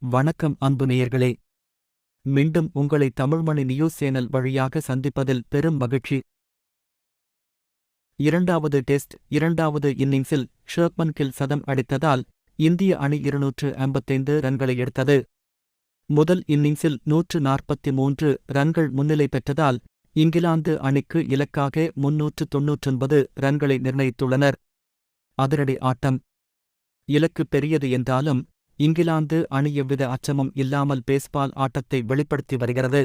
வணக்கம் அன்பு நேயர்களே. மீண்டும் உங்களை தமிழ்மணி நியூஸ் சேனல் வழியாக சந்திப்பதில் பெரும் மகிழ்ச்சி. இரண்டாவது டெஸ்ட் இரண்டாவது இன்னிங்ஸில் ஷர்மன் கில் சதம் அடித்ததால் இந்திய அணி 255 ரன்களை எடுத்தது. முதல் இன்னிங்ஸில் 143 ரன்கள் முன்னிலை பெற்றதால் இங்கிலாந்து அணிக்கு இலக்காக 399 ரன்களை நிர்ணயித்துள்ளனர். அதிரடி ஆட்டம். இலக்கு பெரியது என்றாலும் இங்கிலாந்து அணி எவ்வித அச்சமும் இல்லாமல் பேஸ்பால் ஆட்டத்தை வெளிப்படுத்தி வருகிறது.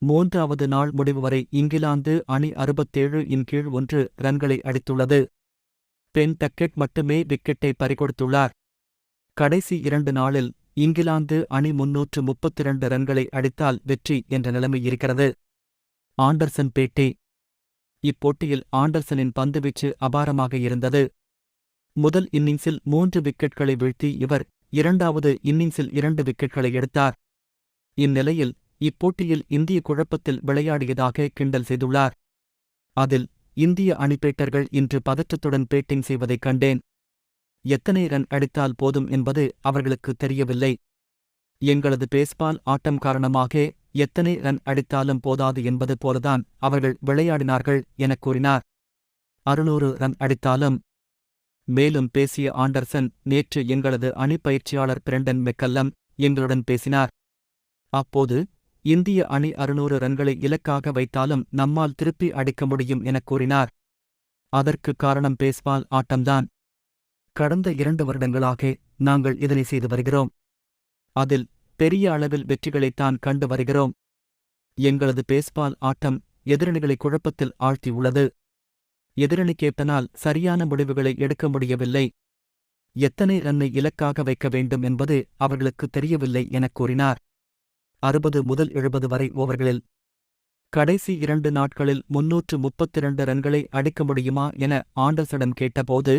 மூன்றாவது நாள் முடிவு வரை இங்கிலாந்து அணி 67 ரன்களை அடித்துள்ளது. பென் டக்கெட் மட்டுமே விக்கெட்டை பறிகொடுத்துள்ளார். கடைசி 2 நாளில் இங்கிலாந்து அணி 332 ரன்களை அடித்தால் வெற்றி என்ற நிலைமை இருக்கிறது. ஆண்டர்சன் பேட்டி. இப்போட்டியில் ஆண்டர்சனின் பந்துவீச்சு அபாரமாக இருந்தது. முதல் இன்னிங்ஸில் 3 விக்கெட்களை வீழ்த்தி இவர் இரண்டாவது இன்னிங்ஸில் 2 விக்கெட்களை எடுத்தார். இந்நிலையில் இப்போட்டியில் இந்திய குழப்பத்தில் விளையாடியதாக கிண்டல் செய்துள்ளார். அதில் இந்திய அணிப்பேட்டர்கள் இன்று பதற்றத்துடன் பேட்டிங் செய்வதைக் கண்டேன். எத்தனை ரன் அடித்தால் போதும் என்பது அவர்களுக்கு தெரியவில்லை. எங்களது பேஸ்பால் ஆட்டம் காரணமாக எத்தனை ரன் அடித்தாலும் போதாது என்பது போலதான் அவர்கள் விளையாடினார்கள் எனக் கூறினார். 600 ரன் அடித்தாலும். மேலும் பேசிய ஆண்டர்சன், நேற்று எங்களது அணிப்பயிற்சியாளர் பிரெண்டன் மெக்கல்லம் எங்களுடன் பேசினார். அப்போது இந்திய அணி 600 ரன்களை இலக்காக வைத்தாலும் நம்மால் திருப்பி அடிக்க முடியும் எனக் கூறினார். அதற்கு காரணம் பேஸ்பால் ஆட்டம்தான். கடந்த 2 வருடங்களாக நாங்கள் இதனை செய்து வருகிறோம். அதில் பெரிய அளவில் வெற்றிகளைத்தான் கண்டு வருகிறோம். எங்களது பேஸ்பால் ஆட்டம் எதிரணிகளை குழப்பத்தில் ஆழ்த்தியுள்ளது. எதிரணி கேப்டனால் சரியான முடிவுகளை எடுக்க முடியவில்லை. எத்தனை ரன்னை இலக்காக வைக்க வேண்டும் என்பது அவர்களுக்கு தெரியவில்லை எனக் கூறினார். 60 முதல் 70 வரை ஓவர்களில் கடைசி 2 நாட்களில் 332 ரன்களை அடிக்க முடியுமா என ஆண்டர்சனிடம் கேட்டபோது,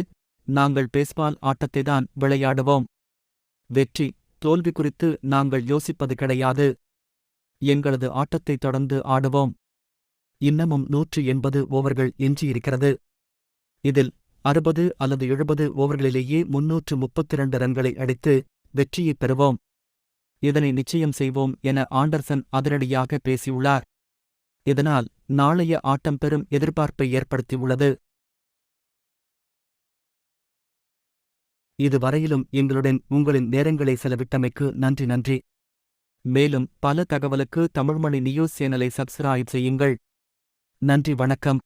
நாங்கள் பேஸ்பால் ஆட்டத்தைதான் விளையாடுவோம். வெற்றி தோல்வி குறித்து நாங்கள் யோசிப்பது கிடையாது. எங்களது ஆட்டத்தை தொடர்ந்து ஆடுவோம். இன்னமும் 180 ஓவர்கள் எஞ்சியிருக்கிறது. இதில் 60 அல்லது 70 ஓவர்களிலேயே 332 ரன்களை அடித்து வெற்றியைப் பெறுவோம். இதனை நிச்சயம் செய்வோம் என ஆண்டர்சன் அதிரடியாக பேசியுள்ளார். இதனால் நாளைய ஆட்டம் பெரும் எதிர்பார்ப்பை ஏற்படுத்தியுள்ளது. இதுவரையிலும் எங்களுடன் உங்களின் நேரங்களை செலவிட்டமைக்கு நன்றி. மேலும் பல தகவலுக்கு தமிழ்மணி நியூஸ் சேனலை சப்ஸ்கிரைப் செய்யுங்கள். நன்றி, வணக்கம்.